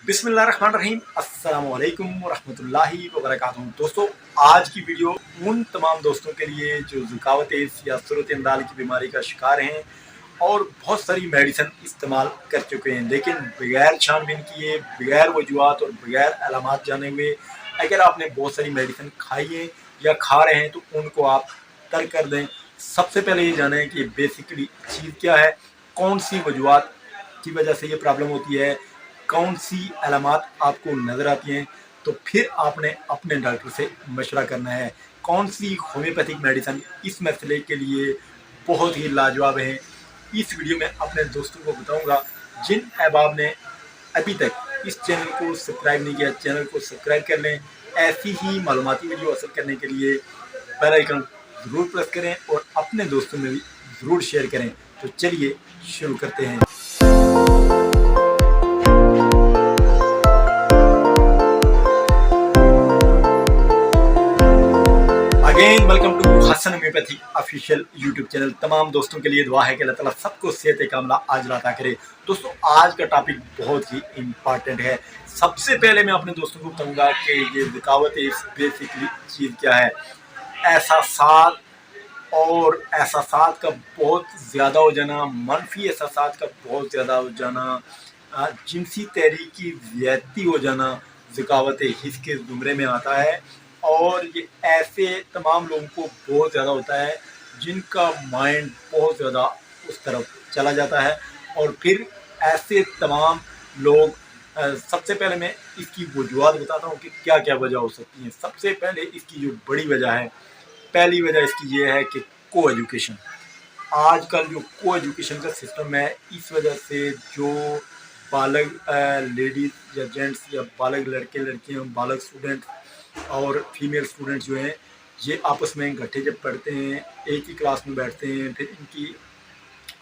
बिस्मिल्लाहिर्रहमानिर्रहीम, अस्सलाम वालेकुम वरहमतुल्लाहि वबरकातुहू। दोस्तों, आज की वीडियो उन तमाम दोस्तों के लिए जो ज़ुकावत या सूरत अंदाल की बीमारी का शिकार हैं और बहुत सारी मेडिसिन इस्तेमाल कर चुके हैं, लेकिन बगैर छानबीन किए, बगैर वजूहात और बगैर अलामात जाने हुए अगर आपने बहुत सारी मेडिसिन खाई है या खा रहे हैं तो उनको आप तर्क कर दें। सबसे पहले ये जानें कि बेसिकली चीज़ क्या है, कौन सी वजूहात की वजह से ये प्रॉब्लम होती है, कौन सी अलामात आपको नज़र आती हैं, तो फिर आपने अपने डॉक्टर से मशवरा करना है। कौन सी होम्योपैथिक मेडिसिन इस मसले के लिए बहुत ही लाजवाब है, इस वीडियो में अपने दोस्तों को बताऊंगा। जिन अहबाब ने अभी तक इस चैनल को सब्सक्राइब नहीं किया, चैनल को सब्सक्राइब कर लें। ऐसी ही मालूमाती वीडियो हासिल करने के लिए बेल आइकन ज़रूर प्रेस करें और अपने दोस्तों में भी ज़रूर शेयर करें। तो चलिए शुरू करते हैं। Again welcome to Hasan homeopathy official YouTube channel. तमाम दोस्तों के लिए दुआ है कि अल्लाह ताला सबको सेहत कामला आज अता करे। दोस्तों, आज का टॉपिक बहुत ही इम्पॉर्टेंट है। सबसे पहले मैं अपने दोस्तों को बताऊंगा कि ये रुकावट बेसिकली चीज़ क्या है। एहसासात और एहसासात का बहुत ज़्यादा हो जाना, मनफी एहसासात का बहुत ज़्यादा हो जाना, जिनसी तहरीक की ज़्यादती हो जाना ज़ुकावत हिस्स के ज़ुमरे में आता है। और ये ऐसे तमाम लोगों को बहुत ज़्यादा होता है जिनका माइंड बहुत ज़्यादा उस तरफ चला जाता है। और फिर ऐसे तमाम लोग सबसे पहले मैं इसकी वजूहत बताता हूँ कि क्या क्या वजह हो सकती हैं। सबसे पहले इसकी जो बड़ी वजह है, पहली वजह इसकी ये है कि को एजुकेशन। आजकल जो को एजुकेशन का सिस्टम है, इस वजह से जो बालग लेडीज़ या जेंट्स या बालग लड़के लड़कियाँ, बालग स्टूडेंट और फीमेल स्टूडेंट्स जो हैं, ये आपस में इकट्ठे जब पढ़ते हैं, एक ही क्लास में बैठते हैं, फिर इनकी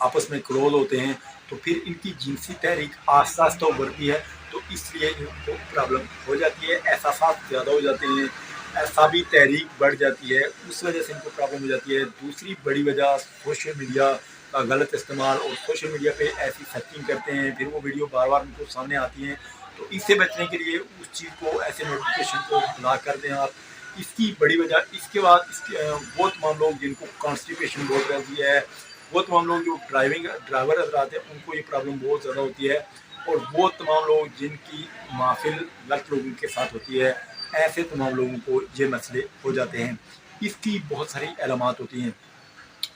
आपस में क्लोज होते हैं, तो फिर इनकी जिनसी तहरीक आस्ता आस्ता उभरती है, तो इसलिए इनको प्रॉब्लम हो जाती है। एहसासात ज़्यादा हो जाते हैं, ऐसाबी तहरीक बढ़ जाती है, उस वजह से इनको प्रॉब्लम हो जाती है। दूसरी बड़ी वजह सोशल मीडिया का गलत इस्तेमाल, और सोशल मीडिया पे ऐसी सर्चिंग करते हैं, फिर वो वीडियो बार बार उनको सामने आती हैं, तो इससे बचने के लिए उस चीज़ को, ऐसे नोटिफिकेशन को ब्लॉक कर दें आप। इसकी बड़ी वजह, इसके बाद इसके वो तमाम लोग जिनको कॉन्स्टिपेशन बहुत रहती है, वो तमाम लोग जो ड्राइवर हजरात हैं, उनको ये प्रॉब्लम बहुत ज़्यादा होती है। और वो तमाम लोग जिनकी माफिल गलत लोगों के साथ होती है, ऐसे तमाम लोगों को ये मसले हो जाते हैं। इसकी बहुत सारी अलामात होती हैं।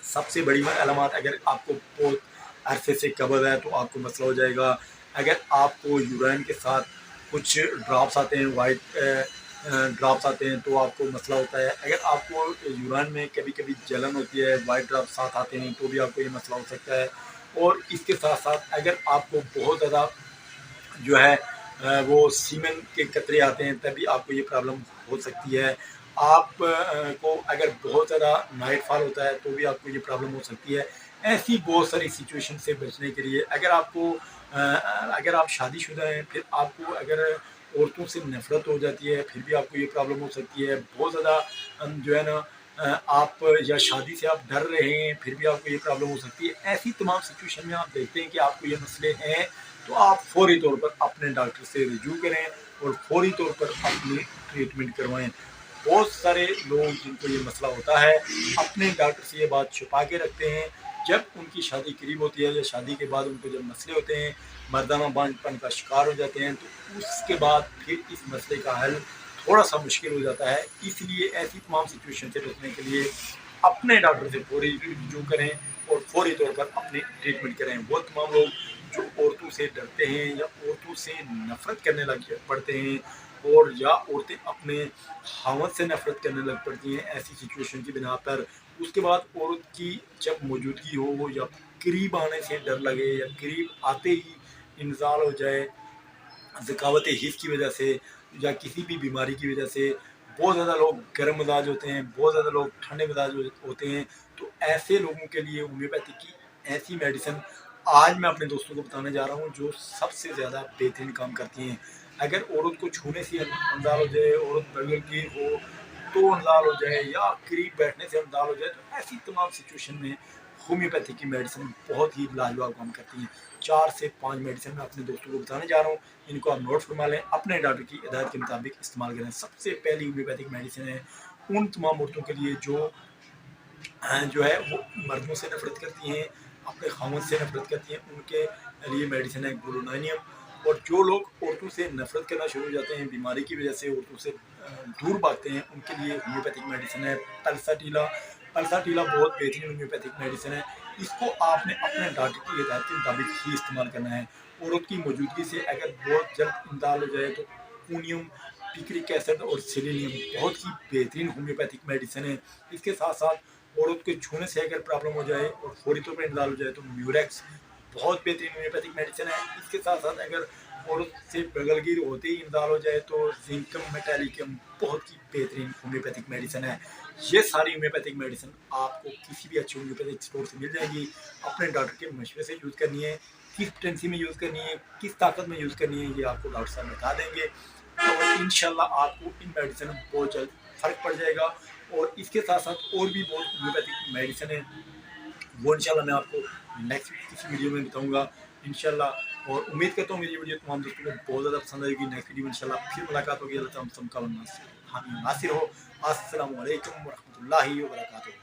सबसे बड़ी अलामात, अगर आपको बहुत अरसे से कब्ज़ है तो आपको मसला हो जाएगा। अगर आपको यूराइन के साथ कुछ ड्रॉप्स आते हैं, वाइट ड्रॉप्स आते हैं, तो आपको मसला होता है। अगर आपको यूराइन में कभी कभी जलन होती है, वाइट ड्रॉप्स साथ आते हैं, तो भी आपको ये मसला हो सकता है। और इसके साथ साथ अगर आपको बहुत ज़्यादा जो है वो सीमेंट के कतरे आते हैं, तभी आपको ये प्रॉब्लम हो सकती है। आप को अगर बहुत ज़्यादा नाइट फॉल होता है तो भी आपको ये प्रॉब्लम हो सकती है। ऐसी बहुत सारी सिचुएशन से बचने के लिए, अगर आप शादीशुदा हैं, फिर आपको अगर औरतों से नफरत हो जाती है, फिर भी आपको ये प्रॉब्लम हो सकती है। बहुत ज़्यादा जो है ना, आप या शादी से आप डर रहे हैं, फिर भी आपको ये प्रॉब्लम हो सकती है। ऐसी तमाम सिचुएशन में आप देखते हैं कि आपको ये मसले हैं, तो आप फौरी तौर पर अपने डॉक्टर से रिव्यू करें और फौरी तौर पर अपनी ट्रीटमेंट करवाएं। बहुत सारे लोग जिनको ये मसला होता है, अपने डॉक्टर से ये बात छुपा के रखते हैं। जब उनकी शादी करीब होती है या शादी के बाद उनको जब मसले होते हैं, मर्दाना बांझपन का शिकार हो जाते हैं, तो उसके बाद फिर इस मसले का हल थोड़ा सा मुश्किल हो जाता है। इसलिए ऐसी तमाम सिचुएशन से बचने के लिए अपने डॉक्टर से फौरी रिव्यू करें और फौरी तौर पर अपनी ट्रीटमेंट करें। वो तमाम लोग जो औरतों से डरते हैं या औरतों से नफरत करने लग पड़ते हैं, और या औरतें अपने खावत से नफरत करने लग पड़ती हैं ऐसी सिचुएशन की बिना पर, उसके बाद औरत की जब मौजूदगी हो या करीब आने से डर लगे या करीब आते ही इंजाल हो जाए ज़कावत हिस्स की वजह से या किसी भी बीमारी की वजह से, बहुत ज़्यादा लोग गर्म मिजाज होते हैं, बहुत ज़्यादा लोग ठंडे मिजाज होते हैं, तो ऐसे लोगों के लिए होम्योपैथी की ऐसी मेडिसिन आज मैं अपने दोस्तों को बताने जा रहा हूँ जो सबसे ज़्यादा बेहतरीन काम करती हैं। अगर औरत को छूने से अंदाज हो जाए, औरत बगल की हो तो अंदाज हो जाए, या करीब बैठने से अंदाज हो जाए, तो ऐसी तमाम सिचुएशन में होम्योपैथी की मेडिसिन बहुत ही लाजवाब काम करती हैं। 4 से 5 मेडिसिन मैं अपने दोस्तों को बताने जा रहा हूँ, इनको आप नोट फरमा लें, अपने डॉक्टर की हिदायत के मुताबिक इस्तेमाल करें। सबसे पहली होम्योपैथिक मेडिसिन है उन तमाम औरतों के लिए जो है वो मर्दों से नफरत करती हैं, अपने खामों से नफरत करती हैं, उनके लिए मेडिसिन है ग्लूटानियम। और जो लोग औरतों से नफरत करना शुरू हो जाते हैं, बीमारी की वजह से औरतों से दूर भागते हैं, उनके लिए होम्योपैथिक मेडिसिन है पल्साटीला। पल्साटीला बहुत बेहतरीन होम्योपैथिक मेडिसिन है। इसको आपने अपने डॉक्टर की हिदायत के मुताबिक ही इस्तेमाल करना है। औरत की मौजूदगी से अगर बहुत जल्द इंतकाल हो जाए तो पूनियम, पिक्रिक एसिड और सेलेनियम बहुत ही बेहतरीन होम्योपैथिक मेडिसिन है। इसके साथ साथ औरत के छूने से अगर प्रॉब्लम हो जाए और फौरी तौर पर इंतकाल हो जाए तो म्यूरेक्स बहुत बेहतरीन होम्योपैथिक मेडिसिन है। इसके साथ साथ अगर औरत से बगलगिर होते ही इंतकाल हो जाए तो जिंकम मेटालिकम बहुत ही बेहतरीन होम्योपैथिक मेडिसिन है। ये सारी होम्योपैथिक मेडिसिन आपको किसी भी अच्छे होम्योपैथिक स्टोर से मिल जाएगी। अपने डॉक्टर के मशवरे से यूज़ करनी है, किस पोटेंसी में यूज़ करनी है, किस ताकत में यूज़ करनी है, ये आपको डॉक्टर साहब बता देंगे। और इंशाल्लाह आपको इन मेडिसिन में बहुत जल्द फ़र्क पड़ जाएगा। और इसके साथ साथ और भी बहुत होम्योपैथिक मेडिसिन है, वो इंशाल्लाह मैं आपको नेक्स्ट किसी वीडियो में बताऊंगा इंशाल्लाह। और उम्मीद करता हूँ मेरी वीडियो तमाम दोस्तों को बहुत ज़्यादा पसंद आएगी। नेक्स्ट वीडियो में इंशाल्लाह फिर मुलाकात होगी। अल्लाह ताला हम सबका नासिर हो। अस्सलामु अलैकुम वरहमतुल्लाहि वबरकातुहू।